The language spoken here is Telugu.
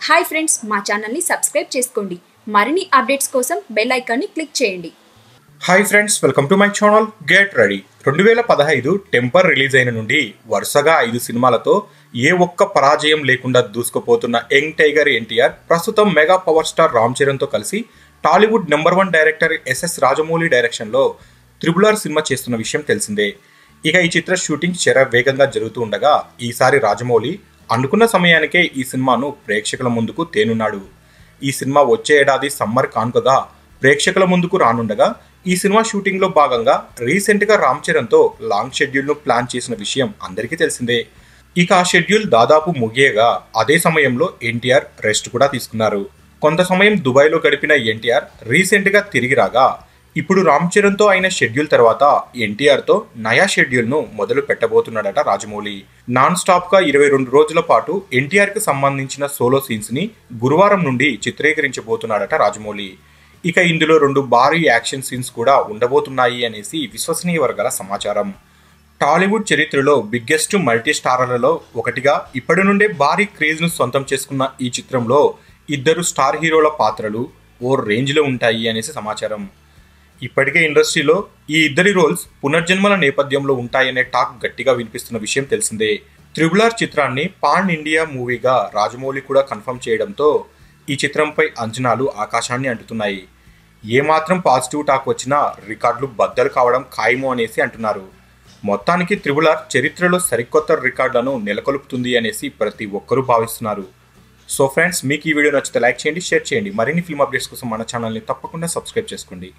హాయ్ ఫ్రెండ్స్, మా ఛానల్ని సబ్స్క్రైబ్ చేసుకోండి. మరిన్ని అప్డేట్స్ కోసం బెల్ ఐకాన్ని క్లిక్ చేయండి. Hi friends, welcome to my channel. Get ready. 2015 temper release అయిన నుండి వరుసగా 5 సినిమాలతో ఏ ఒక్క పరాజయం లేకుండా దూసుకుపోతున్న యంగ్ టైగర్ ఎన్టీఆర్ ప్రస్తుతం మెగా పవర్ స్టార్ రామ్ చరణ్తో కలిసి టాలీవుడ్ #1 డైరెక్టర్ ఎస్ఎస్ రాజమౌళి డైరెక్షన్లో త్రిబుల్ సినిమా చేస్తున్న విషయం తెలిసిందే. ఇక ఈ చిత్ర షూటింగ్ వేగంగా జరుగుతూ ఉండగా ఈసారి రాజమౌళి అనుకున్న సమయానికే ఈ సినిమాను ప్రేక్షకుల ముందుకు తేనున్నాడు. ఈ సినిమా వచ్చే ఏడాది సమ్మర్ కానుకగా ప్రేక్షకుల ముందుకు రానుండగా ఈ సినిమా షూటింగ్లో భాగంగా రీసెంట్గా రామ్ చరణ్తో లాంగ్ షెడ్యూల్ను ప్లాన్ చేసిన విషయం అందరికీ తెలిసిందే. ఇక ఆ షెడ్యూల్ దాదాపు ముగియగా అదే సమయంలో ఎన్టీఆర్ రెస్ట్ కూడా తీసుకున్నారు. కొంత సమయం దుబాయ్లో గడిపిన ఎన్టీఆర్ రీసెంట్గా తిరిగి రాగా ఇప్పుడు రామ్ చరణ్తో అయిన షెడ్యూల్ తర్వాత ఎన్టీఆర్తో నయా షెడ్యూల్ను మొదలు పెట్టబోతున్నాడట రాజమౌళి. నాన్ స్టాప్గా 22 రోజుల పాటు ఎన్టీఆర్కి సంబంధించిన సోలో సీన్స్ని గురువారం నుండి చిత్రీకరించబోతున్నాడట రాజమౌళి. ఇక ఇందులో 2 భారీ యాక్షన్ సీన్స్ కూడా ఉండబోతున్నాయి అనేసి విశ్వసనీయ వర్గాల సమాచారం. టాలీవుడ్ చరిత్రలో బిగ్గెస్ట్ మల్టీ స్టారర్లలో ఒకటిగా ఇప్పటి నుండే భారీ క్రేజ్ను సొంతం చేసుకున్న ఈ చిత్రంలో 2 స్టార్ హీరోల పాత్రలు ఓ రేంజ్లో ఉంటాయి అనేసి సమాచారం. ఇప్పటికే ఇండస్ట్రీలో ఈ 2 రోల్స్ పునర్జన్మల నేపథ్యంలో ఉంటాయనే టాక్ గట్టిగా వినిపిస్తున్న విషయం తెలిసిందే. త్రిబుల్ చిత్రాన్ని పాన్ ఇండియా మూవీగా రాజమౌళి కూడా కన్ఫర్మ్ చేయడంతో ఈ చిత్రంపై అంచనాలు ఆకాశాన్ని అంటుతున్నాయి. ఏమాత్రం పాజిటివ్ టాక్ వచ్చినా రికార్డులు బద్దలు కావడం ఖాయము అనేసి అంటున్నారు. మొత్తానికి త్రిబుల్ చరిత్రలో సరికొత్త రికార్డులను నెలకొల్పుతుంది అనేసి ప్రతి ఒక్కరూ భావిస్తున్నారు. సో ఫ్రెండ్స్, మీకు ఈ వీడియో నచ్చితే లైక్ చేయండి, షేర్ చేయండి. మరిన్ని ఫిల్మ్ అప్డేట్స్ కోసం మన ఛానల్ని తప్పకుండా సబ్స్క్రైబ్ చేసుకోండి.